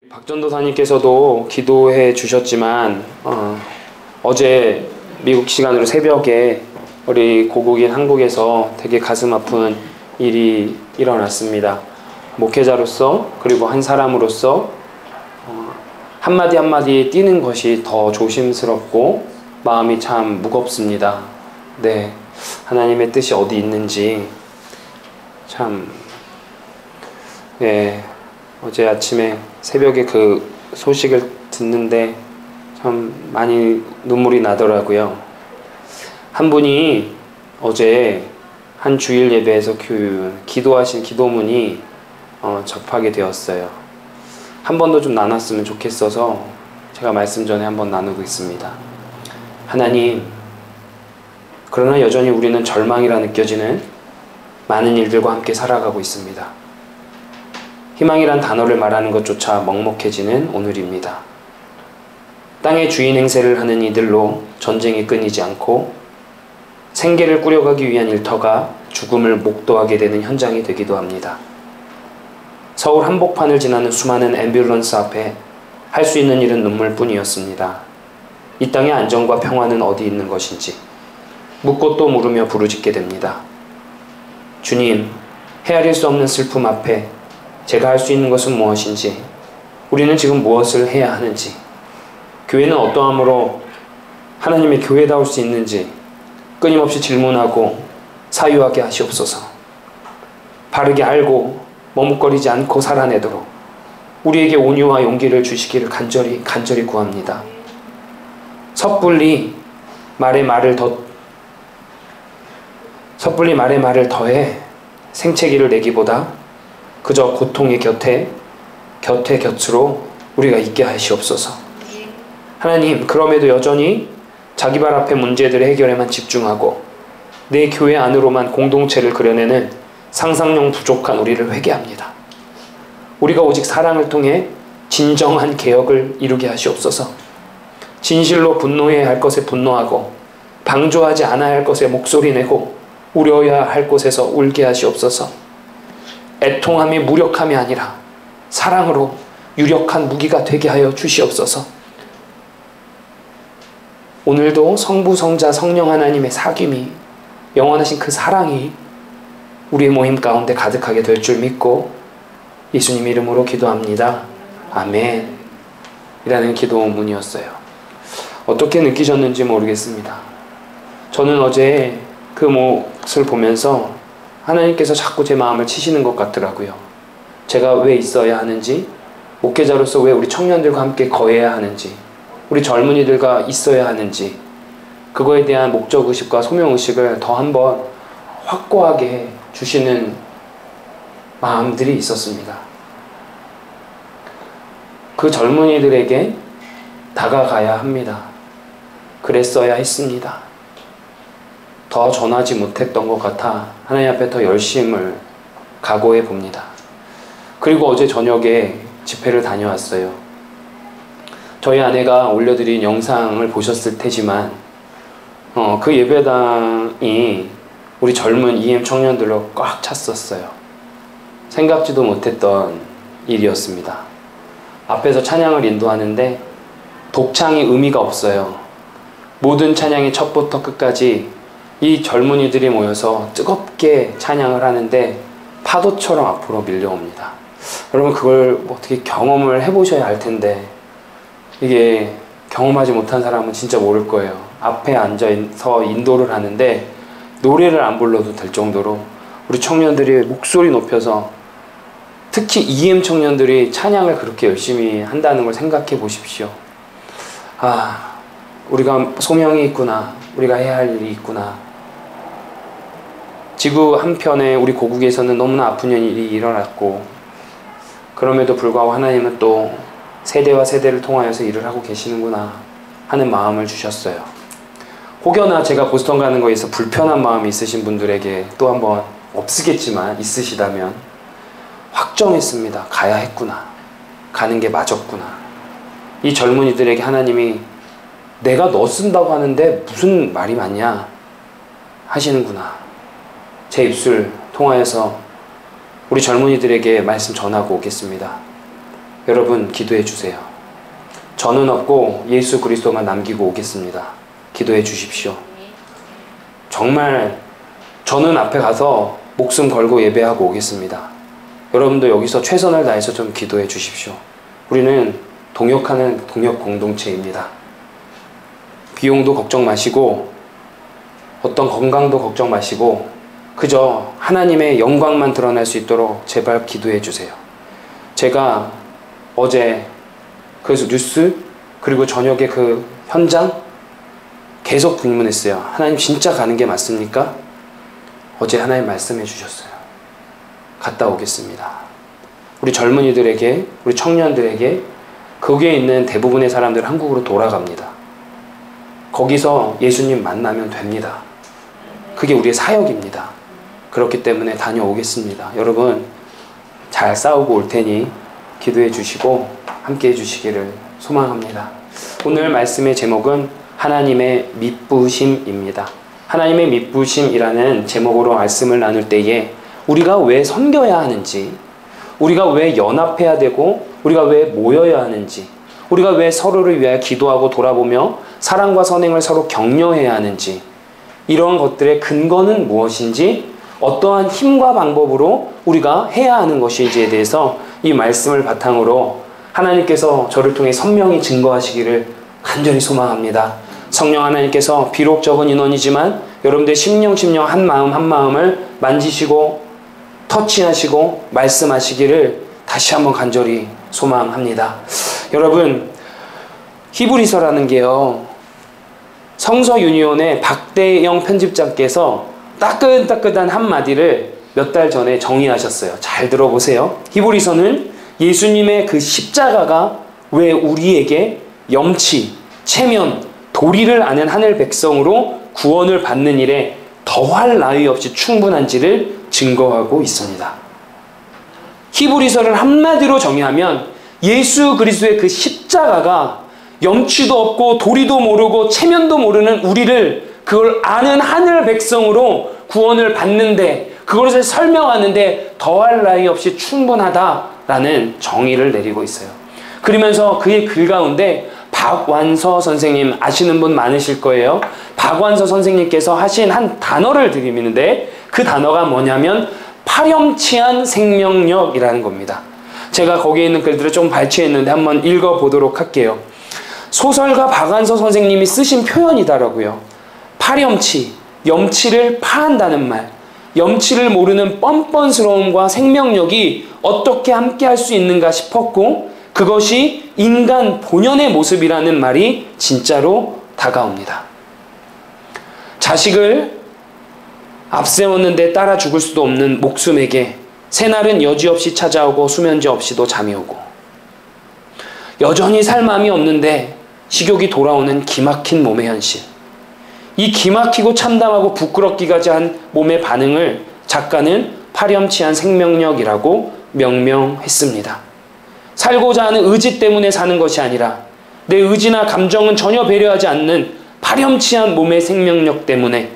박전도사님께서도 기도해 주셨지만 어제 미국 시간으로 새벽에 우리 고국인 한국에서 되게 가슴 아픈 일이 일어났습니다. 목회자로서 그리고 한 사람으로서 한마디 한마디 뛰는 것이 더 조심스럽고 마음이 참 무겁습니다. 네, 하나님의 뜻이 어디 있는지 참 네, 어제 아침에 새벽에 그 소식을 듣는데 참 많이 눈물이 나더라고요. 한 분이 어제 한 주일 예배에서 기도하신 기도문이 접하게 되었어요. 한 번 더 좀 나눴으면 좋겠어서 제가 말씀 전에 한번 나누고 있습니다. 하나님, 그러나 여전히 우리는 절망이라 느껴지는 많은 일들과 함께 살아가고 있습니다. 희망이란 단어를 말하는 것조차 먹먹해지는 오늘입니다. 땅의 주인 행세를 하는 이들로 전쟁이 끊이지 않고 생계를 꾸려가기 위한 일터가 죽음을 목도하게 되는 현장이 되기도 합니다. 서울 한복판을 지나는 수많은 앰뷸런스 앞에 할 수 있는 일은 눈물뿐이었습니다. 이 땅의 안정과 평화는 어디 있는 것인지 묻고 또 물으며 부르짖게 됩니다. 주님, 헤아릴 수 없는 슬픔 앞에 제가 할 수 있는 것은 무엇인지, 우리는 지금 무엇을 해야 하는지, 교회는 어떠함으로 하나님의 교회다울 수 있는지 끊임없이 질문하고 사유하게 하시옵소서. 바르게 알고 머뭇거리지 않고 살아내도록 우리에게 온유와 용기를 주시기를 간절히 구합니다. 섣불리 말에 말을 더해 생채기를 내기보다 그저 고통의 곁으로 우리가 있게 하시옵소서. 하나님, 그럼에도 여전히 자기 발 앞에 문제들의 해결에만 집중하고 내 교회 안으로만 공동체를 그려내는 상상력 부족한 우리를 회개합니다. 우리가 오직 사랑을 통해 진정한 개혁을 이루게 하시옵소서. 진실로 분노해야 할 것에 분노하고 방조하지 않아야 할 것에 목소리 내고 울어야 할 곳에서 울게 하시옵소서. 애통함이 무력함이 아니라 사랑으로 유력한 무기가 되게 하여 주시옵소서. 오늘도 성부, 성자, 성령 하나님의 사귐이, 영원하신 그 사랑이 우리의 모임 가운데 가득하게 될 줄 믿고 예수님 이름으로 기도합니다. 아멘. 이라는 기도문이었어요. 어떻게 느끼셨는지 모르겠습니다. 저는 어제 그 몫을 보면서 하나님께서 자꾸 제 마음을 치시는 것 같더라고요. 제가 왜 있어야 하는지, 목회자로서 왜 우리 청년들과 함께 거해야 하는지, 우리 젊은이들과 있어야 하는지, 그거에 대한 목적의식과 소명의식을 더 한번 확고하게 주시는 마음들이 있었습니다. 그 젊은이들에게 다가가야 합니다. 그랬어야 했습니다. 더 전하지 못했던 것 같아 하나님 앞에 더 열심을 각오해 봅니다. 그리고 어제 저녁에 집회를 다녀왔어요. 저희 아내가 올려드린 영상을 보셨을 테지만 그 예배당이 우리 젊은 EM 청년들로 꽉 찼었어요. 생각지도 못했던 일이었습니다. 앞에서 찬양을 인도하는데 독창이 의미가 없어요. 모든 찬양이 첫부터 끝까지 이 젊은이들이 모여서 뜨겁게 찬양을 하는데 파도처럼 앞으로 밀려옵니다. 여러분, 그걸 어떻게 경험을 해보셔야 할 텐데 이게 경험하지 못한 사람은 진짜 모를 거예요. 앞에 앉아서 인도를 하는데 노래를 안 불러도 될 정도로 우리 청년들이 목소리 높여서, 특히 EM 청년들이 찬양을 그렇게 열심히 한다는 걸 생각해 보십시오. 아, 우리가 소명이 있구나. 우리가 해야 할 일이 있구나. 지구 한편에 우리 고국에서는 너무나 아픈 일이 일어났고, 그럼에도 불구하고 하나님은 또 세대와 세대를 통하여서 일을 하고 계시는구나 하는 마음을 주셨어요. 혹여나 제가 보스턴 가는 거에서 불편한 마음이 있으신 분들에게 또 한번, 없으겠지만 있으시다면, 확정했습니다. 가야 했구나. 가는 게 맞았구나. 이 젊은이들에게 하나님이 내가 너 쓴다고 하는데 무슨 말이 맞냐 하시는구나. 제 입술 통하여서 우리 젊은이들에게 말씀 전하고 오겠습니다. 여러분 기도해 주세요. 저는 없고 예수 그리스도만 남기고 오겠습니다. 기도해 주십시오. 정말 저는 앞에 가서 목숨 걸고 예배하고 오겠습니다. 여러분도 여기서 최선을 다해서 좀 기도해 주십시오. 우리는 동역하는 동역 공동체입니다. 비용도 걱정 마시고 어떤 건강도 걱정 마시고 그저 하나님의 영광만 드러날 수 있도록 제발 기도해 주세요. 제가 어제 그 뉴스 그리고 저녁에 그 현장 계속 불문했어요. 하나님 진짜 가는 게 맞습니까? 어제 하나님 말씀해 주셨어요. 갔다 오겠습니다. 우리 젊은이들에게, 우리 청년들에게 거기에 있는 대부분의 사람들 한국으로 돌아갑니다. 거기서 예수님 만나면 됩니다. 그게 우리의 사역입니다. 그렇기 때문에 다녀오겠습니다. 여러분 잘 싸우고 올 테니 기도해 주시고 함께 해 주시기를 소망합니다. 오늘 말씀의 제목은 하나님의 미쁘심입니다. 하나님의 미쁘심이라는 제목으로 말씀을 나눌 때에 우리가 왜 섬겨야 하는지, 우리가 왜 연합해야 되고 우리가 왜 모여야 하는지, 우리가 왜 서로를 위하여 기도하고 돌아보며 사랑과 선행을 서로 격려해야 하는지, 이런 것들의 근거는 무엇인지, 어떠한 힘과 방법으로 우리가 해야 하는 것인지에 대해서 이 말씀을 바탕으로 하나님께서 저를 통해 선명히 증거하시기를 간절히 소망합니다. 성령 하나님께서 비록 적은 인원이지만 여러분들 심령 한 마음 한 마음을 만지시고 터치하시고 말씀하시기를 다시 한번 간절히 소망합니다. 여러분 히브리서라는 게요, 성서 유니온의 박대영 편집장께서 따끈따끈한 한마디를 몇 달 전에 정의하셨어요. 잘 들어보세요. 히브리서는 예수님의 그 십자가가 왜 우리에게 염치, 체면, 도리를 아는 하늘 백성으로 구원을 받는 일에 더할 나위 없이 충분한지를 증거하고 있습니다. 히브리서를 한마디로 정의하면 예수 그리스도의 그 십자가가 염치도 없고 도리도 모르고 체면도 모르는 우리를 그걸 아는 하늘 백성으로 구원을 받는데, 그것을 설명하는데 더할 나위 없이 충분하다라는 정의를 내리고 있어요. 그러면서 그의 글 가운데 박완서 선생님 아시는 분 많으실 거예요. 박완서 선생님께서 하신 한 단어를 드리는데 그 단어가 뭐냐면 파렴치한 생명력이라는 겁니다. 제가 거기에 있는 글들을 좀 발췌했는데 한번 읽어보도록 할게요. 소설가 박완서 선생님이 쓰신 표현이더라고요. 파렴치, 염치를 파한다는 말, 염치를 모르는 뻔뻔스러움과 생명력이 어떻게 함께할 수 있는가 싶었고, 그것이 인간 본연의 모습이라는 말이 진짜로 다가옵니다. 자식을 앞세웠는데 따라 죽을 수도 없는 목숨에게 새날은 여지없이 찾아오고 수면제 없이도 잠이 오고, 여전히 살 마음이 없는데 식욕이 돌아오는 기막힌 몸의 현실, 이 기막히고 참담하고 부끄럽기까지 한 몸의 반응을 작가는 파렴치한 생명력이라고 명명했습니다. 살고자 하는 의지 때문에 사는 것이 아니라 내 의지나 감정은 전혀 배려하지 않는 파렴치한 몸의 생명력 때문에,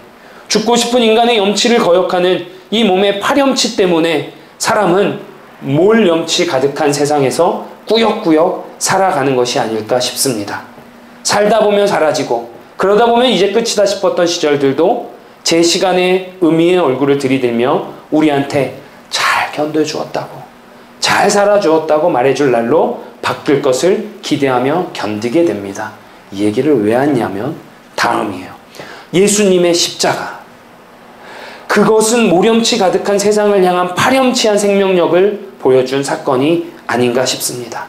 죽고 싶은 인간의 염치를 거역하는 이 몸의 파렴치 때문에 사람은 몰염치 가득한 세상에서 꾸역꾸역 살아가는 것이 아닐까 싶습니다. 살다 보면 사라지고 그러다 보면 이제 끝이다 싶었던 시절들도 제 시간에 의미의 얼굴을 들이대며 우리한테 잘 견뎌주었다고, 잘 살아주었다고 말해줄 날로 바뀔 것을 기대하며 견디게 됩니다. 이 얘기를 왜 하냐면 다음이에요. 예수님의 십자가, 그것은 모렴치 가득한 세상을 향한 파렴치한 생명력을 보여준 사건이 아닌가 싶습니다.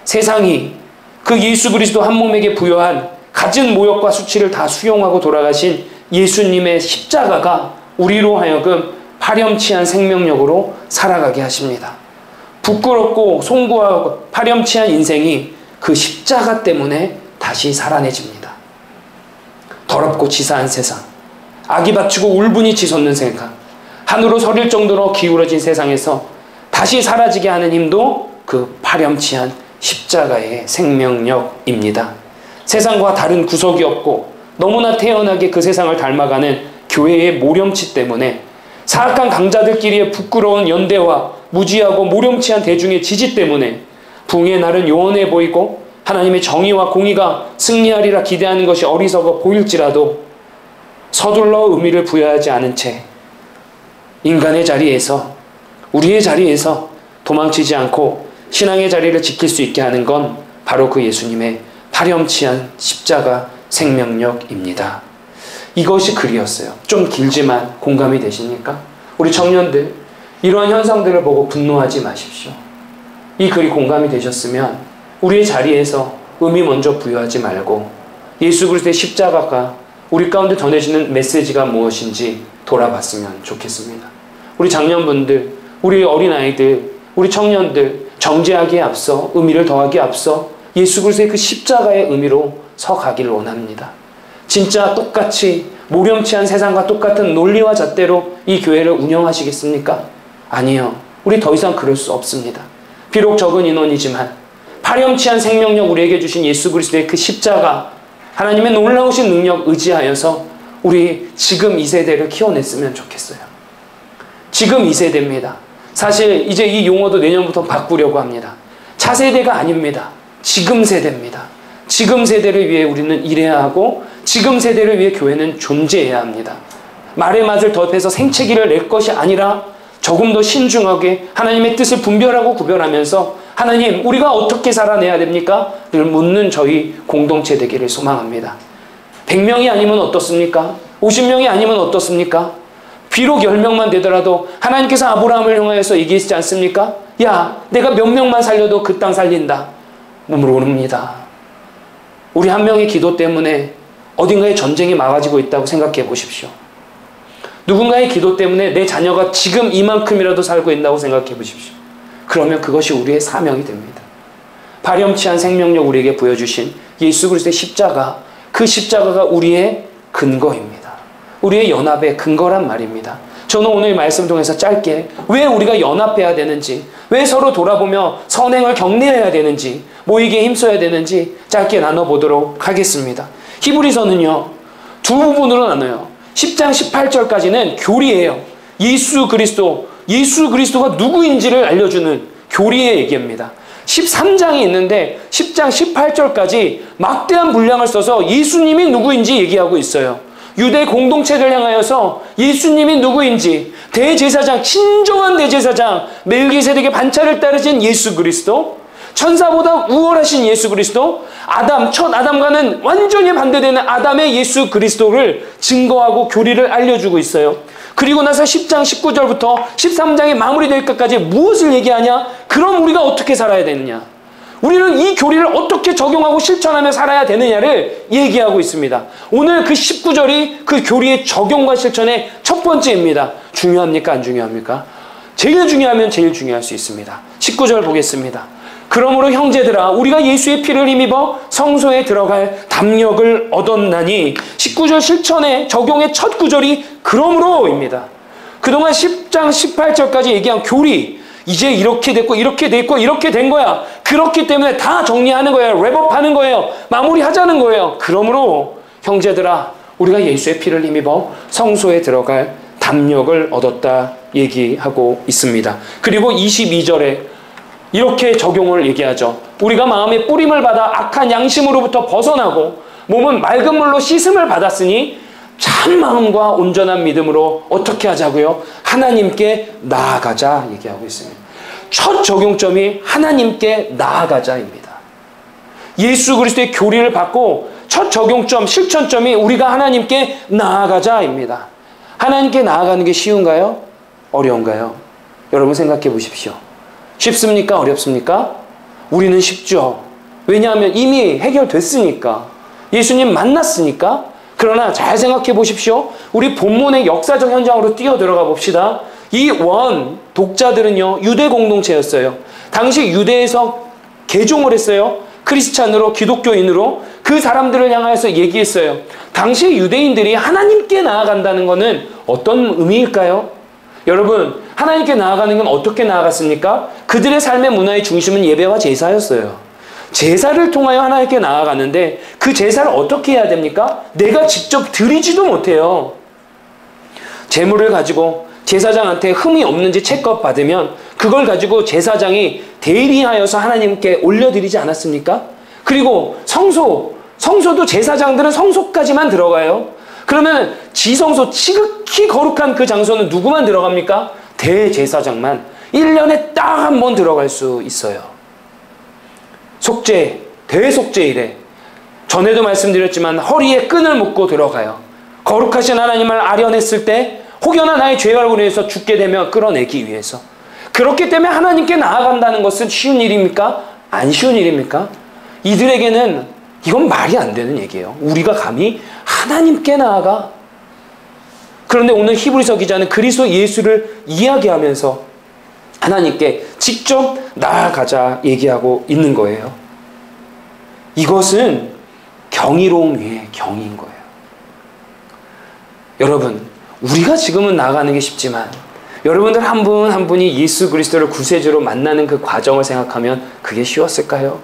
세상이 그 예수 그리스도 한 몸에게 부여한 갖은 모욕과 수치를 다 수용하고 돌아가신 예수님의 십자가가 우리로 하여금 파렴치한 생명력으로 살아가게 하십니다. 부끄럽고 송구하고 파렴치한 인생이 그 십자가 때문에 다시 살아내집니다. 더럽고 치사한 세상, 악이 받치고 울분이 치솟는 세상, 하늘로 서릴 정도로 기울어진 세상에서 다시 사라지게 하는 힘도 그 파렴치한 십자가의 생명력입니다. 세상과 다른 구석이 없고 너무나 태연하게 그 세상을 닮아가는 교회의 모렴치 때문에, 사악한 강자들끼리의 부끄러운 연대와 무지하고 모렴치한 대중의 지지 때문에, 부흥의 날은 요원해 보이고 하나님의 정의와 공의가 승리하리라 기대하는 것이 어리석어 보일지라도 서둘러 의미를 부여하지 않은 채 인간의 자리에서, 우리의 자리에서 도망치지 않고 신앙의 자리를 지킬 수 있게 하는 건 바로 그 예수님의 파렴치한 십자가 생명력입니다. 이것이 글이었어요. 좀 길지만 공감이 되십니까? 우리 청년들, 이러한 현상들을 보고 분노하지 마십시오. 이 글이 공감이 되셨으면 우리의 자리에서 의미 먼저 부여하지 말고 예수 그리스도의 십자가가 우리 가운데 전해지는 메시지가 무엇인지 돌아봤으면 좋겠습니다. 우리 장년분들, 우리 어린아이들, 우리 청년들, 정죄하기에 앞서, 의미를 더하기에 앞서 예수 그리스도의 그 십자가의 의미로 서 가기를 원합니다. 진짜 똑같이 모렴치한 세상과 똑같은 논리와 잣대로 이 교회를 운영하시겠습니까? 아니요. 우리 더 이상 그럴 수 없습니다. 비록 적은 인원이지만 파렴치한 생명력 우리에게 주신 예수 그리스도의 그 십자가, 하나님의 놀라우신 능력 의지하여서 우리 지금 이 세대를 키워냈으면 좋겠어요. 지금 이 세대입니다. 사실 이제 이 용어도 내년부터 바꾸려고 합니다. 차세대가 아닙니다. 지금 세대입니다. 지금 세대를 위해 우리는 일해야 하고 지금 세대를 위해 교회는 존재해야 합니다. 말의 맛을 더해서 생채기를 낼 것이 아니라 조금 더 신중하게 하나님의 뜻을 분별하고 구별하면서 하나님, 우리가 어떻게 살아내야 됩니까? 를 묻는 저희 공동체 되기를 소망합니다. 100명이 아니면 어떻습니까? 50명이 아니면 어떻습니까? 비록 10명만 되더라도 하나님께서 아브라함을 향하여서 얘기했지 않습니까? 야, 내가 몇 명만 살려도 그 땅 살린다. 모릅니다. 우리 한 명의 기도 때문에 어딘가에 전쟁이 막아지고 있다고 생각해 보십시오. 누군가의 기도 때문에 내 자녀가 지금 이만큼이라도 살고 있다고 생각해 보십시오. 그러면 그것이 우리의 사명이 됩니다. 파렴치한 생명력 우리에게 보여주신 예수 그리스도의 십자가, 그 십자가가 우리의 근거입니다. 우리의 연합의 근거란 말입니다. 저는 오늘 말씀 통해서 짧게 왜 우리가 연합해야 되는지, 왜 서로 돌아보며 선행을 격려해야 되는지, 모이기에 힘써야 되는지 짧게 나눠보도록 하겠습니다. 히브리서는요, 두 부분으로 나눠요. 10장 18절까지는 교리예요. 예수 그리스도가 누구인지를 알려주는 교리의 얘기입니다. 13장이 있는데 10장 18절까지 막대한 분량을 써서 예수님이 누구인지 얘기하고 있어요. 유대 공동체를 향하여서 예수님이 누구인지, 대제사장, 진정한 대제사장, 멜기세덱의 반차를 따르신 예수 그리스도, 천사보다 우월하신 예수 그리스도, 첫 아담과는 완전히 반대되는 아담의 예수 그리스도를 증거하고 교리를 알려주고 있어요. 그리고 나서 10장 19절부터 13장이 마무리될 것까지 무엇을 얘기하냐? 그럼 우리가 어떻게 살아야 되느냐? 우리는 이 교리를 어떻게 적용하고 실천하며 살아야 되느냐를 얘기하고 있습니다. 오늘 그 19절이 그 교리의 적용과 실천의 첫 번째입니다. 중요합니까? 안 중요합니까? 제일 중요하면 제일 중요할 수 있습니다. 19절 보겠습니다. 그러므로 형제들아, 우리가 예수의 피를 힘입어 성소에 들어갈 담력을 얻었나니, 19절 실천의 적용의 첫 구절이 그러므로입니다. 그동안 10장 18절까지 얘기한 교리, 이제 이렇게 됐고 이렇게 됐고 이렇게 된 거야. 그렇기 때문에 다 정리하는 거예요. 랩업하는 거예요. 마무리하자는 거예요. 그러므로 형제들아, 우리가 예수의 피를 힘입어 성소에 들어갈 담력을 얻었다 얘기하고 있습니다. 그리고 22절에 이렇게 적용을 얘기하죠. 우리가 마음의 뿌림을 받아 악한 양심으로부터 벗어나고 몸은 맑은 물로 씻음을 받았으니 참 마음과 온전한 믿음으로 어떻게 하자고요? 하나님께 나아가자 얘기하고 있습니다. 첫 적용점이 하나님께 나아가자입니다. 예수 그리스도의 교리를 받고 첫 적용점, 실천점이 우리가 하나님께 나아가자입니다. 하나님께 나아가는 게 쉬운가요? 어려운가요? 여러분 생각해 보십시오. 쉽습니까? 어렵습니까? 우리는 쉽죠. 왜냐하면 이미 해결됐으니까. 예수님 만났으니까. 그러나 잘 생각해 보십시오. 우리 본문의 역사적 현장으로 뛰어들어가 봅시다. 이 독자들은요, 유대 공동체였어요. 당시 유대에서 개종을 했어요. 크리스찬으로, 기독교인으로. 그 사람들을 향해서 얘기했어요. 당시 유대인들이 하나님께 나아간다는 것은 어떤 의미일까요? 여러분, 하나님께 나아가는 건 어떻게 나아갔습니까? 그들의 삶의 문화의 중심은 예배와 제사였어요. 제사를 통하여 하나님께 나아가는데 그 제사를 어떻게 해야 됩니까? 내가 직접 드리지도 못해요. 제물을 가지고 제사장한테 흠이 없는지 체크업 받으면 그걸 가지고 제사장이 대리하여서 하나님께 올려드리지 않았습니까? 그리고 성소도 제사장들은 성소까지만 들어가요. 그러면 지성소, 지극히 거룩한 그 장소는 누구만 들어갑니까? 대제사장만 1년에 딱 한 번 들어갈 수 있어요. 속죄, 대속죄일에 전에도 말씀드렸지만 허리에 끈을 묶고 들어가요. 거룩하신 하나님을 아련했을 때 혹여나 나의 죄악으로 인해서 죽게 되면 끌어내기 위해서. 그렇기 때문에 하나님께 나아간다는 것은 쉬운 일입니까? 안 쉬운 일입니까? 이들에게는 이건 말이 안 되는 얘기예요. 우리가 감히 하나님께 나아가. 그런데 오늘 히브리서 기자는 그리스도 예수를 이야기하면서 하나님께 직접 나아가자 얘기하고 있는 거예요. 이것은 경이로움 위에 경인 거예요. 여러분, 우리가 지금은 나아가는 게 쉽지만 여러분들 한 분 한 분이 예수 그리스도를 구세주로 만나는 그 과정을 생각하면 그게 쉬웠을까요?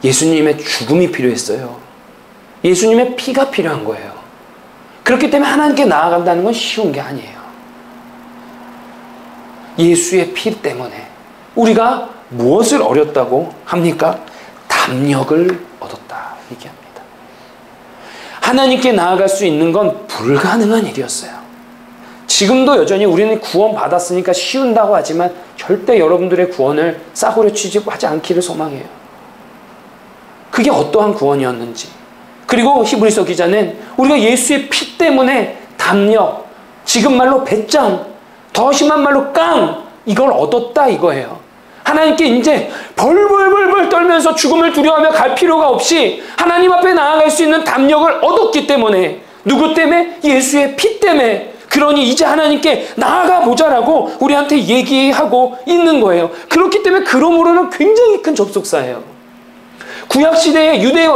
예수님의 죽음이 필요했어요. 예수님의 피가 필요한 거예요. 그렇기 때문에 하나님께 나아간다는 건 쉬운 게 아니에요. 예수의 피 때문에 우리가 무엇을 얻었다고 합니까? 담력을 얻었다 얘기합니다. 하나님께 나아갈 수 있는 건 불가능한 일이었어요. 지금도 여전히 우리는 구원 받았으니까 쉬운다고 하지만 절대 여러분들의 구원을 싸구려 취급하지 않기를 소망해요. 그게 어떠한 구원이었는지. 그리고 히브리서 기자는 우리가 예수의 피 때문에 담력, 지금 말로 배짱, 더 심한 말로 깡, 이걸 얻었다 이거예요. 하나님께 이제 벌벌벌벌 떨면서 죽음을 두려워하며 갈 필요가 없이 하나님 앞에 나아갈 수 있는 담력을 얻었기 때문에, 누구 때문에? 예수의 피 때문에. 그러니 이제 하나님께 나아가 보자라고 우리한테 얘기하고 있는 거예요. 그렇기 때문에 그러므로는 굉장히 큰 접속사예요. 구약시대의 유대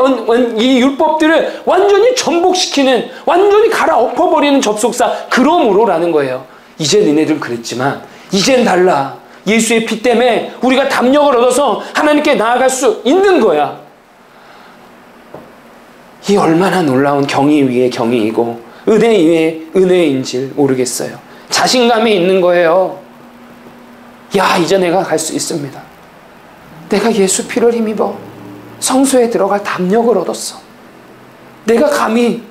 이 율법들을 완전히 전복시키는, 완전히 갈아엎어버리는 접속사, 그러므로라는 거예요. 이제 너네들은 그랬지만 이젠 달라. 예수의 피 때문에 우리가 담력을 얻어서 하나님께 나아갈 수 있는 거야. 이 얼마나 놀라운 경이 위에 경이이고 은혜 위에 은혜인지 모르겠어요. 자신감이 있는 거예요. 야, 이제 내가 갈 수 있습니다. 내가 예수 피를 힘입어 성소에 들어갈 담력을 얻었어. 내가 감히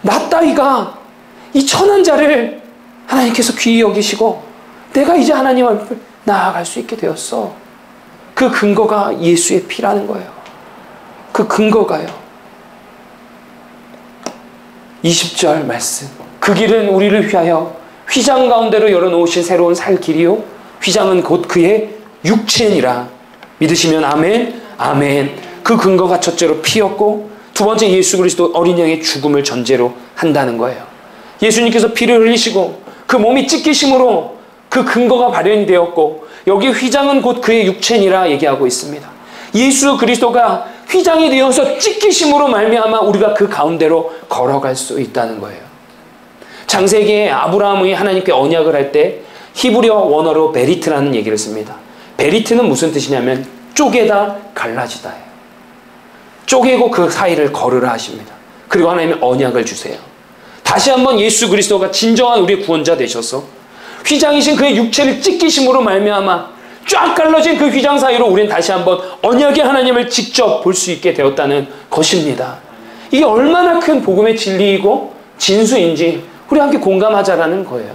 나 따위가 이 천한 자를 하나님께서 귀히 여기시고 내가 이제 하나님 앞에 나아갈 수 있게 되었어. 그 근거가 예수의 피라는 거예요. 그 근거가요. 20절 말씀. 그 길은 우리를 위하여 휘장 가운데로 열어놓으신 새로운 살 길이요, 휘장은 곧 그의 육체니라. 믿으시면 아멘. 아멘. 그 근거가 첫째로 피였고, 두 번째 예수 그리스도 어린 양의 죽음을 전제로 한다는 거예요. 예수님께서 피를 흘리시고 그 몸이 찢기심으로 그 근거가 발현이 되었고, 여기 휘장은 곧 그의 육체니라 얘기하고 있습니다. 예수 그리스도가 휘장이 되어서 찢기심으로 말미암아 우리가 그 가운데로 걸어갈 수 있다는 거예요. 창세기에 아브라함이 하나님께 언약을 할 때 히브리어 원어로 베리트라는 얘기를 씁니다. 베리트는 무슨 뜻이냐면 쪼개다, 갈라지다예요. 쪼개고 그 사이를 걸으라 하십니다. 그리고 하나님이 언약을 주세요. 다시 한번 예수 그리스도가 진정한 우리의 구원자 되셔서 휘장이신 그의 육체를 찢기심으로 말미암아 쫙 갈라진 그 휘장 사이로 우리는 다시 한번 언약의 하나님을 직접 볼 수 있게 되었다는 것입니다. 이게 얼마나 큰 복음의 진리이고 진수인지 우리 함께 공감하자라는 거예요.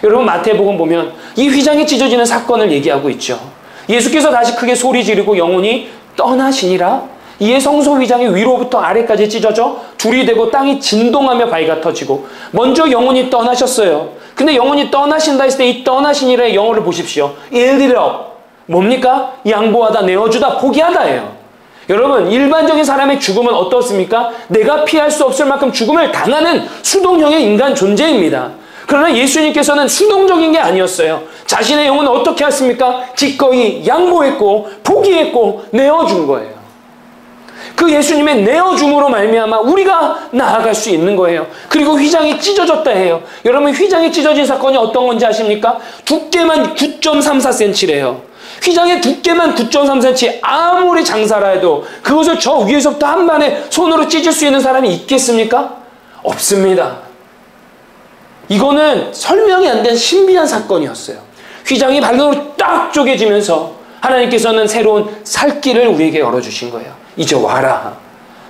여러분, 마태복음 보면 이 휘장이 찢어지는 사건을 얘기하고 있죠. 예수께서 다시 크게 소리 지르고 영혼이 떠나시니라. 이에 성소 휘장이 위로부터 아래까지 찢어져 둘이 되고 땅이 진동하며 바위가 터지고, 먼저 영혼이 떠나셨어요. 근데 영혼이 떠나신다 했을 때 이 떠나시니라의 영어를 보십시오. 일리럽. 뭡니까? 양보하다, 내어주다, 포기하다예요. 여러분, 일반적인 사람의 죽음은 어떻습니까? 내가 피할 수 없을 만큼 죽음을 당하는 수동형의 인간 존재입니다. 그러나 예수님께서는 수동적인 게 아니었어요. 자신의 영혼을 어떻게 했습니까? 기꺼이 양보했고 포기했고 내어준 거예요. 그 예수님의 내어줌으로 말미암아 우리가 나아갈 수 있는 거예요. 그리고 휘장이 찢어졌다 해요. 여러분, 휘장이 찢어진 사건이 어떤 건지 아십니까? 두께만 9.34cm래요. 휘장의 두께만 9.3cm, 아무리 장사라 해도 그것을 저 위에서부터 한 번에 손으로 찢을 수 있는 사람이 있겠습니까? 없습니다. 이거는 설명이 안 된 신비한 사건이었어요. 휘장이 반으로 딱 쪼개지면서 하나님께서는 새로운 살 길을 우리에게 열어주신 거예요. 이제 와라.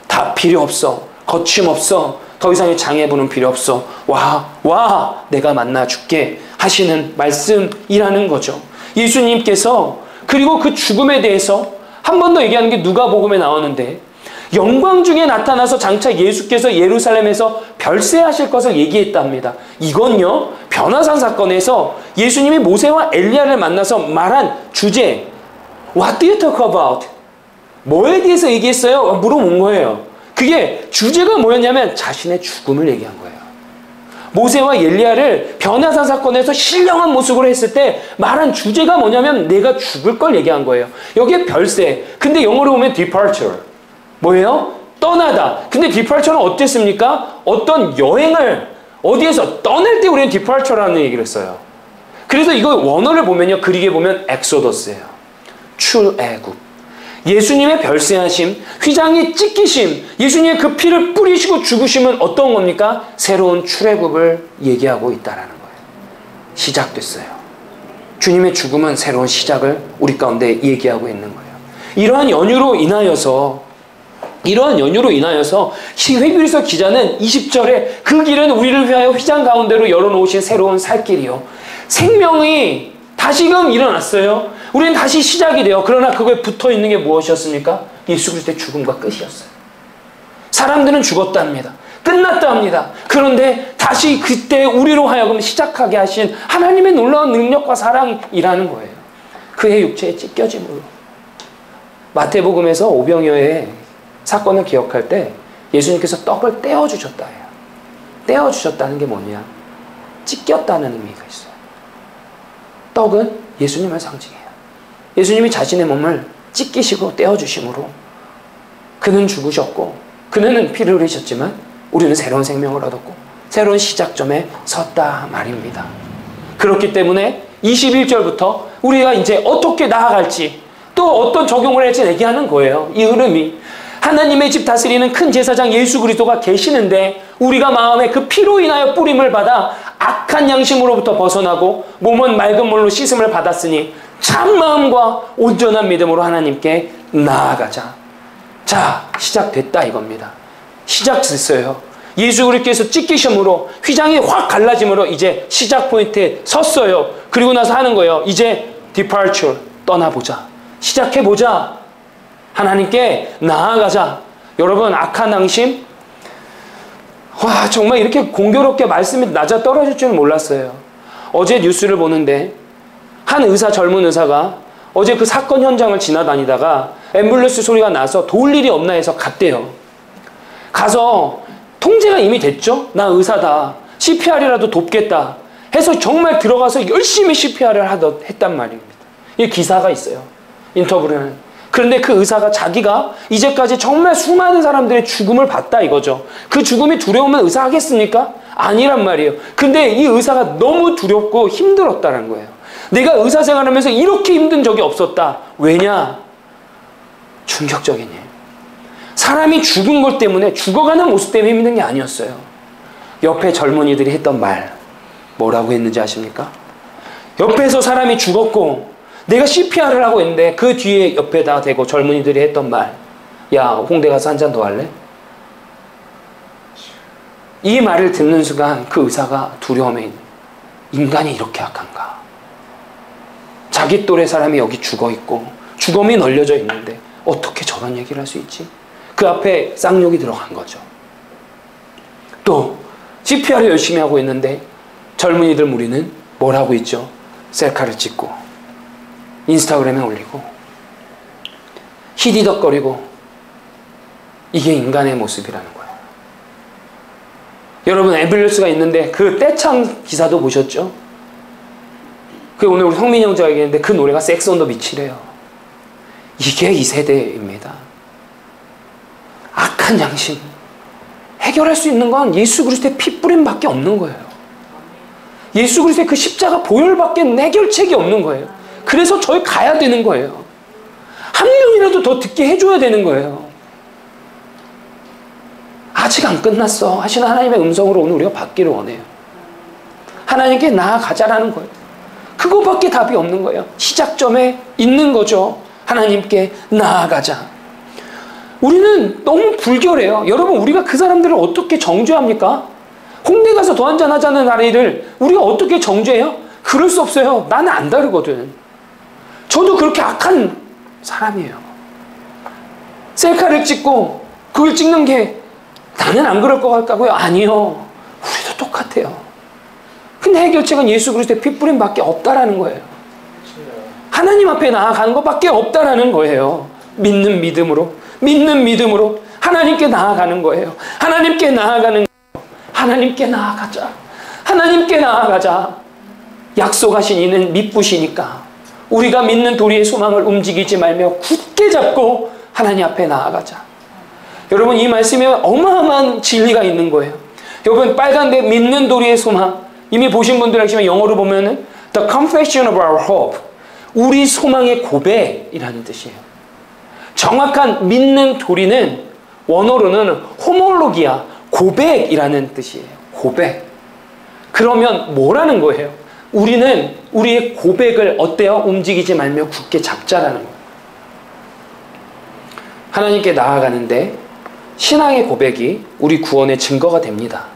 다 필요 없어. 거침없어. 더 이상의 장애물은 필요 없어. 와, 내가 만나줄게 하시는 말씀이라는 거죠. 예수님께서 그리고 그 죽음에 대해서 한 번 더 얘기하는 게 누가복음에 나오는데, 영광 중에 나타나서 장차 예수께서 예루살렘에서 별세하실 것을 얘기했답니다. 이건요, 변화산 사건에서 예수님이 모세와 엘리야를 만나서 말한 주제, What do you talk about? 뭐에 대해서 얘기했어요? 물어본 거예요. 그게 주제가 뭐였냐면 자신의 죽음을 얘기한 거예요. 모세와 엘리야를 변화산 사건에서 신령한 모습으로 했을 때 말한 주제가 뭐냐면 내가 죽을 걸 얘기한 거예요. 여기에 별세. 근데 영어로 보면 departure. 뭐예요? 떠나다. 근데 departure는 어땠습니까? 어떤 여행을 어디에서 떠날 때 우리는 departure라는 얘기를 써요. 그래서 이거 원어를 보면요, 그리게 보면 엑소더스예요. 출애굽. 예수님의 별세하심, 휘장이 찢기심, 예수님의 그 피를 뿌리시고 죽으심은 어떤 겁니까? 새로운 출애굽을 얘기하고 있다라는 거예요. 시작됐어요. 주님의 죽음은 새로운 시작을 우리 가운데 얘기하고 있는 거예요. 이러한 연유로 인하여서 히브리서 기자는 20절에 그 길은 우리를 위하여 휘장 가운데로 열어놓으신 새로운 살 길이요. 생명이 다시금 일어났어요. 우리는 다시 시작이 돼요. 그러나 그거에 붙어있는 게 무엇이었습니까? 예수 그리스도의 죽음과 끝이었어요. 사람들은 죽었답니다. 끝났답니다. 그런데 다시 그때 우리로 하여금 시작하게 하신 하나님의 놀라운 능력과 사랑이라는 거예요. 그의 육체에 찢겨짐으로. 마태복음에서 오병이어의 사건을 기억할 때 예수님께서 떡을 떼어주셨다 해요. 떼어주셨다는 게 뭐냐? 찢겼다는 의미가 있어요. 떡은 예수님을 상징해요. 예수님이 자신의 몸을 찢기시고 떼어주심으로 그는 죽으셨고 그는 피를 흘리셨지만 우리는 새로운 생명을 얻었고 새로운 시작점에 섰다 말입니다. 그렇기 때문에 21절부터 우리가 이제 어떻게 나아갈지 또 어떤 적용을 할지 얘기하는 거예요. 이 흐름이 하나님의 집 다스리는 큰 제사장 예수 그리스도가 계시는데 우리가 마음에 그 피로 인하여 뿌림을 받아 악한 양심으로부터 벗어나고 몸은 맑은 물로 씻음을 받았으니 참 마음과 온전한 믿음으로 하나님께 나아가자. 자, 시작됐다 이겁니다. 시작됐어요. 예수 그리스도께서 찢기심으로 휘장이 확 갈라짐으로 이제 시작 포인트에 섰어요. 그리고 나서 하는 거예요. 이제 departure, 떠나보자. 시작해보자. 하나님께 나아가자. 여러분, 악한 양심, 와, 정말 이렇게 공교롭게 말씀이 낮아 떨어질 줄은 몰랐어요. 어제 뉴스를 보는데 한 의사, 젊은 의사가 어제 그 사건 현장을 지나다니다가 앰뷸런스 소리가 나서 도울 일이 없나 해서 갔대요. 가서 통제가 이미 됐죠? 나 의사다. CPR이라도 돕겠다. 해서 정말 들어가서 열심히 CPR을 했단 말입니다. 이 기사가 있어요. 인터뷰를. 그런데 그 의사가 자기가 이제까지 정말 수많은 사람들의 죽음을 봤다 이거죠. 그 죽음이 두려우면 의사 하겠습니까? 아니란 말이에요. 근데 이 의사가 너무 두렵고 힘들었다는 거예요. 내가 의사 생활하면서 이렇게 힘든 적이 없었다. 왜냐? 충격적인 일. 사람이 죽은 것 때문에, 죽어가는 모습 때문에 힘든 게 아니었어요. 옆에 젊은이들이 했던 말, 뭐라고 했는지 아십니까? 옆에서 사람이 죽었고 내가 CPR을 하고 있는데 그 뒤에 옆에다 대고 젊은이들이 했던 말, 야, 홍대 가서 한 잔 더 할래? 이 말을 듣는 순간 그 의사가 두려움에, 인간이 이렇게 악한가? 자기 또래 사람이 여기 죽어있고 죽음이 널려져 있는데 어떻게 저런 얘기를 할 수 있지? 그 앞에 쌍욕이 들어간 거죠. 또 CPR을 열심히 하고 있는데 젊은이들 무리는 뭘 하고 있죠? 셀카를 찍고 인스타그램에 올리고 히디덕거리고. 이게 인간의 모습이라는 거예요. 여러분, 앰뷸런스가 있는데 그 떼창 기사도 보셨죠? 그 오늘 우리 성민이 형제가 얘기했는데 그 노래가 섹스 온 더 비치래요. 이게 이 세대입니다. 악한 양심. 해결할 수 있는 건 예수 그리스도의 피 뿌림밖에 없는 거예요. 예수 그리스도의 그 십자가 보혈밖에 해결책이 없는 거예요. 그래서 저희 가야 되는 거예요. 한 명이라도 더 듣게 해줘야 되는 거예요. 아직 안 끝났어 하시는 하나님의 음성으로 오늘 우리가 받기를 원해요. 하나님께 나아가자라는 거예요. 그거밖에 답이 없는 거예요. 시작점에 있는 거죠. 하나님께 나아가자. 우리는 너무 불결해요. 여러분, 우리가 그 사람들을 어떻게 정죄합니까? 홍대 가서 더 한잔 하자는 아이를 우리가 어떻게 정죄해요? 그럴 수 없어요. 나는 안 다르거든. 저도 그렇게 악한 사람이에요. 셀카를 찍고 그걸 찍는 게 나는 안 그럴 것 같다고요? 아니요. 우리도 똑같아요. 근데 해결책은 예수 그리스도의 핏부림밖에 없다라는 거예요. 하나님 앞에 나아가는 것밖에 없다라는 거예요. 믿는 믿음으로 하나님께 나아가는 거예요. 하나님께 나아가는 거예요. 하나님께 나아가자. 하나님께 나아가자. 약속하신 이는 믿부시니까 우리가 믿는 도리의 소망을 움직이지 말며 굳게 잡고 하나님 앞에 나아가자. 여러분, 이 말씀에 어마어마한 진리가 있는 거예요. 여러분, 빨간데 믿는 도리의 소망, 이미 보신 분들 알지만 영어로 보면은 The confession of our hope, 우리 소망의 고백이라는 뜻이에요. 정확한 믿는 도리는 원어로는 호몰로기아, 고백이라는 뜻이에요. 고백. 그러면 뭐라는 거예요? 우리는 우리의 고백을 어때요? 움직이지 말며 굳게 잡자라는 거예요. 하나님께 나아가는데 신앙의 고백이 우리 구원의 증거가 됩니다.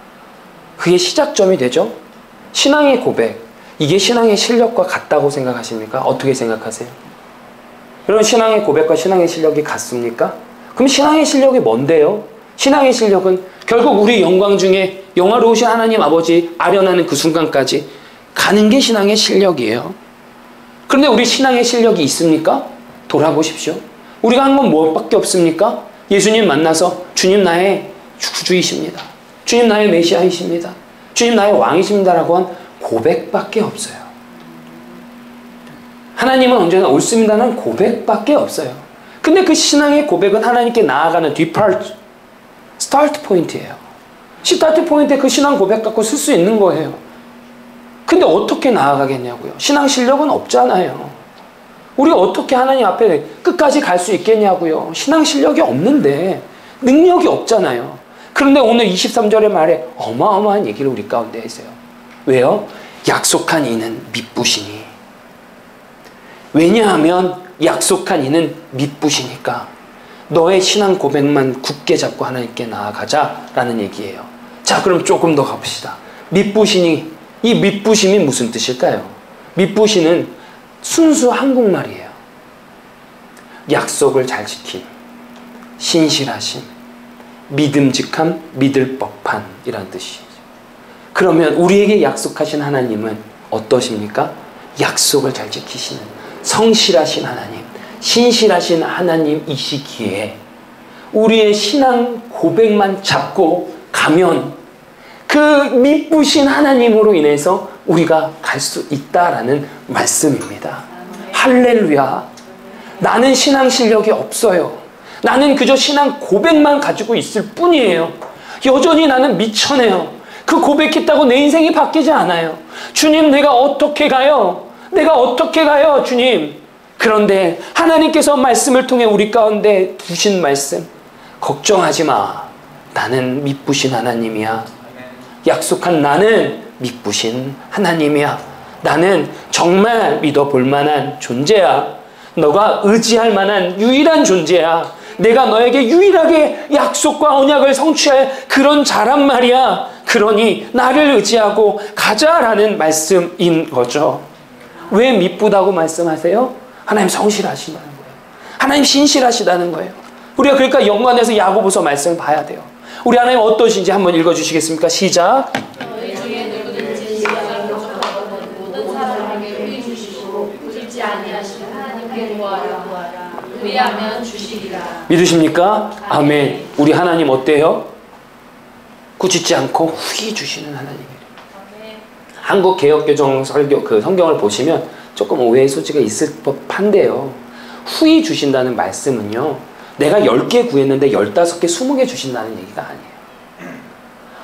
그게 시작점이 되죠? 신앙의 고백, 이게 신앙의 실력과 같다고 생각하십니까? 어떻게 생각하세요? 여러분, 신앙의 고백과 신앙의 실력이 같습니까? 그럼 신앙의 실력이 뭔데요? 신앙의 실력은 결국 우리 영광 중에 영화로우신 하나님 아버지 아련하는 그 순간까지 가는 게 신앙의 실력이에요. 그런데 우리 신앙의 실력이 있습니까? 돌아보십시오. 우리가 한 건 뭐밖에 없습니까? 예수님 만나서 주님 나의 구주이십니다. 주님 나의 메시아이십니다. 주님 나의 왕이십니다라고 한 고백밖에 없어요. 하나님은 언제나 옳습니다는 고백밖에 없어요. 근데 그 신앙의 고백은 하나님께 나아가는 뒷파트, 스타트 포인트예요. 스타트 포인트에 그 신앙 고백 갖고 쓸 수 있는 거예요. 근데 어떻게 나아가겠냐고요? 신앙 실력은 없잖아요. 우리가 어떻게 하나님 앞에 끝까지 갈 수 있겠냐고요? 신앙 실력이 없는데 능력이 없잖아요. 그런데 오늘 23절의 말에 어마어마한 얘기를 우리 가운데 했어요. 왜요? 약속한 이는 믿부시니. 왜냐하면 약속한 이는 믿부시니까 너의 신앙 고백만 굳게 잡고 하나님께 나아가자라는 얘기예요. 자, 그럼 조금 더 가봅시다. 믿부시니, 이 믿부심이 무슨 뜻일까요? 믿부시는 순수 한국말이에요. 약속을 잘 지킴, 신실하심, 믿음직함, 믿을 법한 이란 뜻이죠. 그러면 우리에게 약속하신 하나님은 어떠십니까? 약속을 잘 지키시는 성실하신 하나님, 신실하신 하나님이시기에 우리의 신앙 고백만 잡고 가면 그 믿부신 하나님으로 인해서 우리가 갈 수 있다라는 말씀입니다. 할렐루야. 나는 신앙 실력이 없어요. 나는 그저 신앙 고백만 가지고 있을 뿐이에요. 여전히 나는 미천해요. 그 고백했다고 내 인생이 바뀌지 않아요. 주님, 내가 어떻게 가요? 내가 어떻게 가요, 주님? 그런데 하나님께서 말씀을 통해 우리 가운데 두신 말씀, 걱정하지 마. 나는 믿부신 하나님이야. 약속한 나는 믿부신 하나님이야. 나는 정말 믿어볼 만한 존재야. 너가 의지할 만한 유일한 존재야. 내가 너에게 유일하게 약속과 언약을 성취할 그런 자란 말이야. 그러니 나를 의지하고 가자라는 말씀인 거죠. 왜 믿부다고 말씀하세요? 하나님 성실하시다는 거예요. 하나님 신실하시다는 거예요. 우리가 그러니까 연관해서 야고보서 말씀을 봐야 돼요. 우리 하나님 어떠신지 한번 읽어주시겠습니까? 시작. 너희 중에 누구든지 시간을 부족하거든 모든 사람에게 의리 주시고 부질지 아니하시는 하나님께 구하라. 그리하면 주시리라. 믿으십니까? 아멘. 우리 하나님 어때요? 꾸짖지 않고 후히 주시는 하나님이에요. 한국 개혁개정 설교 그 성경을 보시면 조금 오해의 소지가 있을 법한데요. 후히 주신다는 말씀은요, 내가 10개 구했는데 15개, 20개 주신다는 얘기가 아니에요.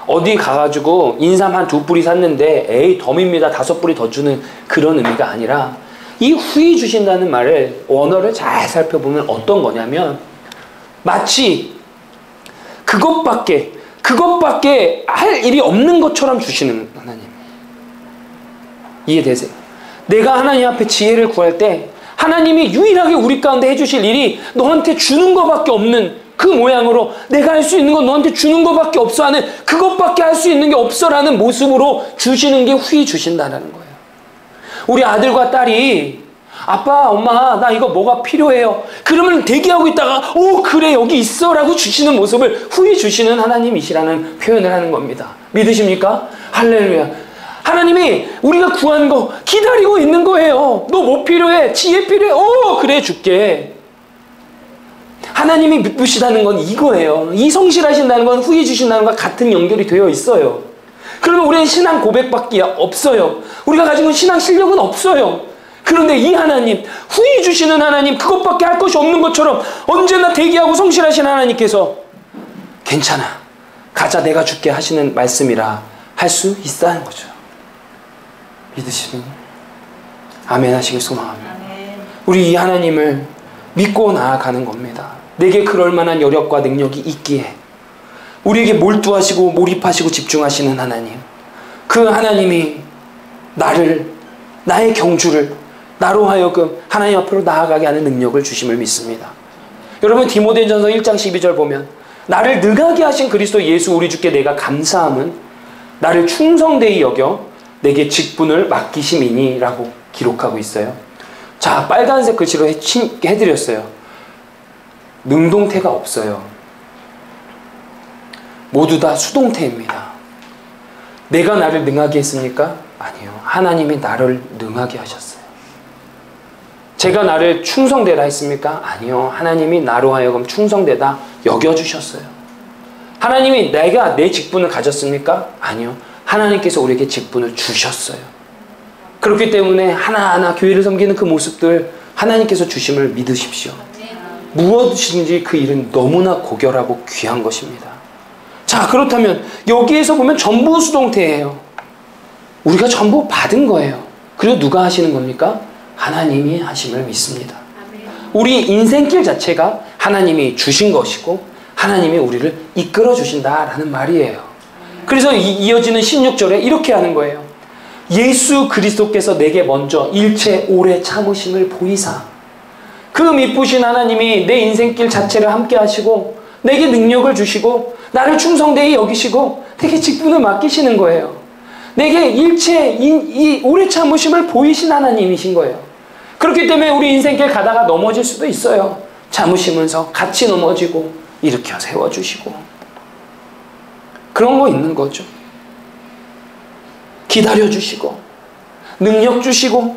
어디 가가지고 인삼 한 2뿌리 샀는데 에이 덤입니다 5뿌리 더 주는 그런 의미가 아니라, 이 후히 주신다는 말을 원어를 잘 살펴보면 어떤 거냐면 마치 그것밖에 할 일이 없는 것처럼 주시는 하나님. 이해되세요? 내가 하나님 앞에 지혜를 구할 때 하나님이 유일하게 우리 가운데 해주실 일이 너한테 주는 것밖에 없는 그 모양으로 내가 할 수 있는 건 너한테 주는 것밖에 없어 하는 그것밖에 할 수 있는 게 없어라는 모습으로 주시는 게 후히 주신다는 거예요. 우리 아들과 딸이 아빠, 엄마, 나 이거 뭐가 필요해요. 그러면 대기하고 있다가 오 그래 여기 있어 라고 주시는 모습을 후히 주시는 하나님이시라는 표현을 하는 겁니다. 믿으십니까? 할렐루야. 하나님이 우리가 구한 거 기다리고 있는 거예요. 너 뭐 필요해? 지혜 필요해? 오 그래 줄게. 하나님이 믿으시다는 건 이거예요. 이 성실하신다는 건 후히 주신다는 것과 같은 연결이 되어 있어요. 그러면 우리는 신앙 고백밖에 없어요. 우리가 가지고 있는 신앙 실력은 없어요. 그런데 이 하나님, 후히 주시는 하나님, 그것밖에 할 것이 없는 것처럼 언제나 대기하고 성실하신 하나님께서 괜찮아, 가자 내가 줄게 하시는 말씀이라 할 수 있다는 거죠. 믿으시면 아멘 하시길 소망합니다. 우리 이 하나님을 믿고 나아가는 겁니다. 내게 그럴 만한 여력과 능력이 있기에 우리에게 몰두하시고 몰입하시고 집중하시는 하나님, 그 하나님이 나의 경주를 나로 하여금 하나님 앞으로 나아가게 하는 능력을 주심을 믿습니다. 여러분 디모데전서 1장 12절 보면 나를 능하게 하신 그리스도 예수 우리 주께 내가 감사함은 나를 충성되이 여겨 내게 직분을 맡기심이니 라고 기록하고 있어요. 자, 빨간색 글씨로 해드렸어요. 능동태가 없어요. 모두 다 수동태입니다. 내가 나를 능하게 했습니까? 아니요. 하나님이 나를 능하게 하셨어요. 제가 나를 충성되라 했습니까? 아니요. 하나님이 나로 하여금 충성되다 여겨주셨어요. 하나님이 내가 내 직분을 가졌습니까? 아니요. 하나님께서 우리에게 직분을 주셨어요. 그렇기 때문에 하나하나 교회를 섬기는 그 모습들 하나님께서 주심을 믿으십시오. 무엇이든지 그 일은 너무나 고결하고 귀한 것입니다. 자, 그렇다면 여기에서 보면 전부 수동태예요. 우리가 전부 받은 거예요. 그리고 누가 하시는 겁니까? 하나님이 하심을 믿습니다. 우리 인생길 자체가 하나님이 주신 것이고 하나님이 우리를 이끌어 주신다라는 말이에요. 그래서 이어지는 16절에 이렇게 하는 거예요. 예수 그리스도께서 내게 먼저 일체 오래 참으심을 보이사, 그 미쁘신 하나님이 내 인생길 자체를 함께 하시고 내게 능력을 주시고 나를 충성되이 여기시고 내게 직분을 맡기시는 거예요. 내게 일체 이 오래 참으심을 보이신 하나님이신 거예요. 그렇기 때문에 우리 인생길 가다가 넘어질 수도 있어요. 참으시면서 같이 넘어지고 일으켜 세워주시고 그런 거 있는 거죠. 기다려주시고 능력 주시고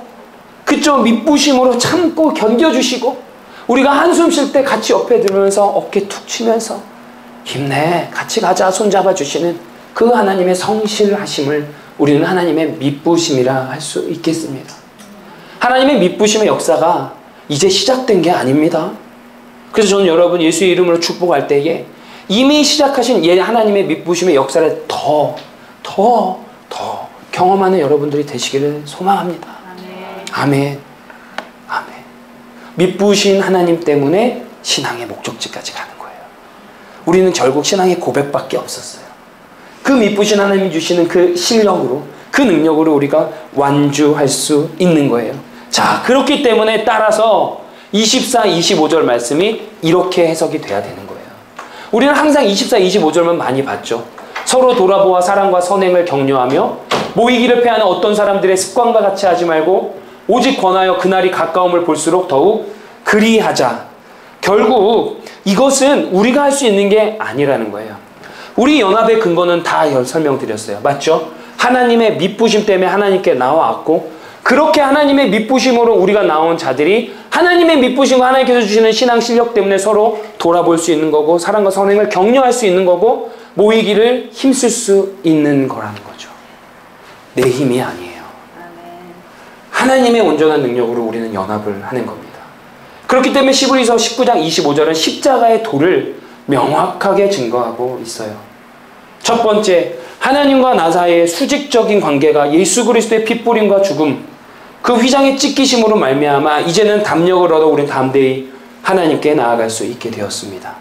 그쪽 미쁘심으로 참고 견뎌주시고 우리가 한숨 쉴 때 같이 옆에 들으면서 어깨 툭 치면서 힘내 같이 가자 손잡아 주시는 그 하나님의 성실하심을 우리는 하나님의 미쁘심이라 할 수 있겠습니다. 하나님의 미쁘심의 역사가 이제 시작된 게 아닙니다. 그래서 저는 여러분 예수의 이름으로 축복할 때에 이미 시작하신 하나님의 미쁘심의 역사를 더 경험하는 여러분들이 되시기를 소망합니다. 아멘. 아멘. 미쁘신 하나님 때문에 신앙의 목적지까지 가는 거예요. 우리는 결국 신앙의 고백밖에 없었어요. 그 미쁘신 하나님이 주시는 그 실력으로 그 능력으로 우리가 완주할 수 있는 거예요. 자, 그렇기 때문에 따라서 24, 25절 말씀이 이렇게 해석이 돼야 되는 거예요. 우리는 항상 24, 25절만 많이 봤죠. 서로 돌아보아 사랑과 선행을 격려하며 모이기를 패하는 어떤 사람들의 습관과 같이 하지 말고 오직 권하여 그날이 가까움을 볼수록 더욱 그리하자. 결국 이것은 우리가 할 수 있는 게 아니라는 거예요. 우리 연합의 근거는 다 설명드렸어요. 맞죠? 하나님의 미쁘심 때문에 하나님께 나와왔고 그렇게 하나님의 미쁘심으로 우리가 나온 자들이 하나님의 미쁘심과 하나님께서 주시는 신앙 실력 때문에 서로 돌아볼 수 있는 거고 사랑과 선행을 격려할 수 있는 거고 모이기를 힘쓸 수 있는 거라는 거죠. 내 힘이 아니에요. 하나님의 온전한 능력으로 우리는 연합을 하는 겁니다. 그렇기 때문에 시브리서 19장 25절은 십자가의 도를 명확하게 증거하고 있어요. 첫 번째, 하나님과 나 사이의 수직적인 관계가 예수 그리스도의 핏부림과 죽음, 그 휘장의 찢기심으로 말미암아 이제는 담력을 얻어 우리는 담대히 하나님께 나아갈 수 있게 되었습니다.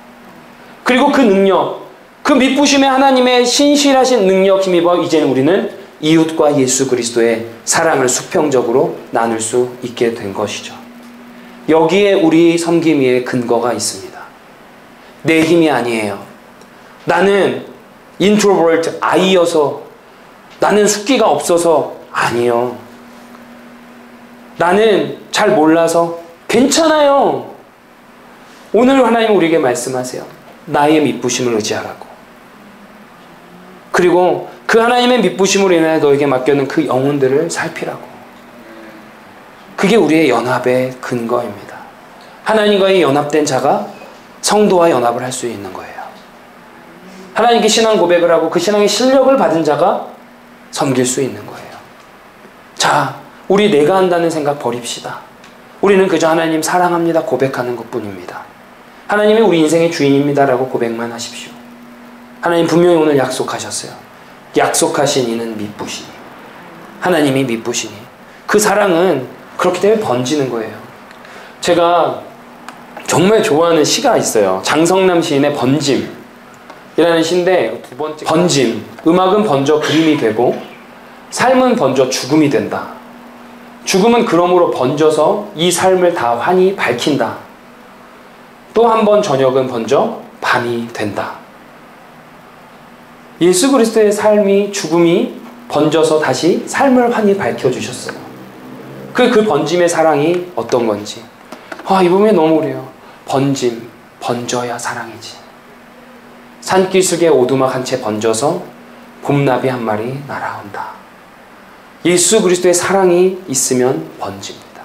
그리고 그 능력, 그 미쁘심의 하나님의 신실하신 능력 힘입어 이제는 우리는 이웃과 예수 그리스도의 사랑을 수평적으로 나눌 수 있게 된 것이죠. 여기에 우리 섬김의 근거가 있습니다. 내 힘이 아니에요. 나는 인트로버트 아이여서, 나는 숙기가 없어서 아니요. 나는 잘 몰라서 괜찮아요. 오늘 하나님 우리에게 말씀하세요. 나의 미쁘심을 의지하라고. 그리고 그 하나님의 미쁘심으로 인해 너에게 맡겨놓은 그 영혼들을 살피라고. 그게 우리의 연합의 근거입니다. 하나님과의 연합된 자가 성도와 연합을 할 수 있는 거예요. 하나님께 신앙 고백을 하고 그 신앙의 실력을 받은 자가 섬길 수 있는 거예요. 자, 우리 내가 한다는 생각 버립시다. 우리는 그저 하나님 사랑합니다 고백하는 것뿐입니다. 하나님이 우리 인생의 주인입니다라고 고백만 하십시오. 하나님 분명히 오늘 약속하셨어요. 약속하신 이는 미쁘시니. 하나님이 미쁘시니. 그 사랑은 그렇기 때문에 번지는 거예요. 제가 정말 좋아하는 시가 있어요. 장성남 시인의 번짐이라는 시인데, 두 번째 번짐. 음악은 번져 그림이 되고 삶은 번져 죽음이 된다. 죽음은 그러므로 번져서 이 삶을 다 환히 밝힌다. 또 한 번 저녁은 번져 밤이 된다. 예수 그리스도의 삶이, 죽음이 번져서 다시 삶을 환히 밝혀주셨어요. 그 번짐의 사랑이 어떤 건지. 이 부분이 너무 그래요. 번짐, 번져야 사랑이지. 산기슭에 오두막 한 채 번져서 봄나비 한 마리 날아온다. 예수 그리스도의 사랑이 있으면 번집니다.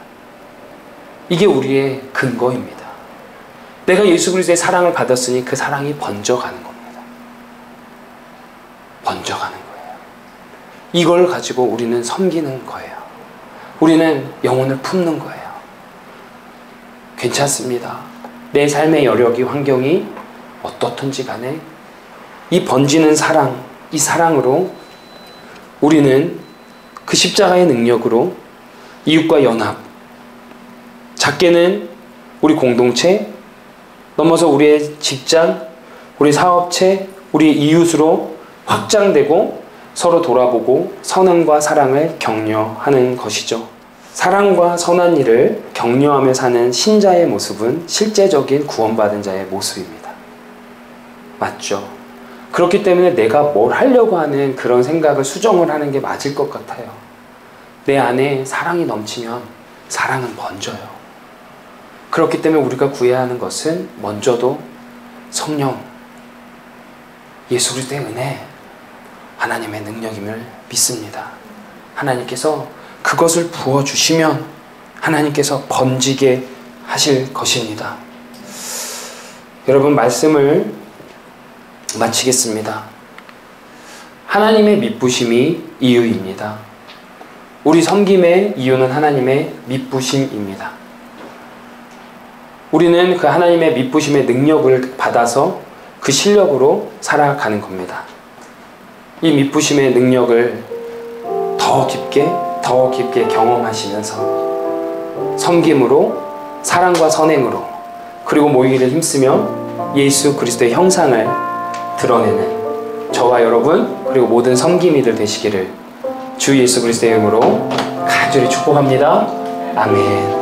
이게 우리의 근거입니다. 내가 예수 그리스도의 사랑을 받았으니 그 사랑이 번져가는 겁니다. 번져가는 거예요. 이걸 가지고 우리는 섬기는 거예요. 우리는 영혼을 품는 거예요. 괜찮습니다. 내 삶의 여력이, 환경이 어떻든지 간에 이 번지는 사랑, 이 사랑으로 우리는 그 십자가의 능력으로 이웃과 연합, 작게는 우리 공동체, 넘어서 우리의 직장, 우리 사업체, 우리 이웃으로 확장되고 서로 돌아보고 선함과 사랑을 격려하는 것이죠. 사랑과 선한 일을 격려하며 사는 신자의 모습은 실제적인 구원받은 자의 모습입니다. 맞죠? 그렇기 때문에 내가 뭘 하려고 하는 그런 생각을 수정을 하는 게 맞을 것 같아요. 내 안에 사랑이 넘치면 사랑은 번져요. 그렇기 때문에 우리가 구해야 하는 것은 먼저도 성령, 예수 그리스도의 은혜, 하나님의 능력임을 믿습니다. 하나님께서 그것을 부어주시면 하나님께서 번지게 하실 것입니다. 여러분, 말씀을 마치겠습니다. 하나님의 미쁘심이 이유입니다. 우리 섬김의 이유는 하나님의 미쁘심입니다. 우리는 그 하나님의 미쁘심의 능력을 받아서 그 실력으로 살아가는 겁니다. 이 미쁘심의 능력을 더 깊게 경험하시면서 섬김으로, 사랑과 선행으로, 그리고 모이기를 힘쓰며 예수 그리스도의 형상을 드러내는 저와 여러분, 그리고 모든 섬김이들 되시기를 주 예수 그리스도의 이름으로 간절히 축복합니다. 아멘.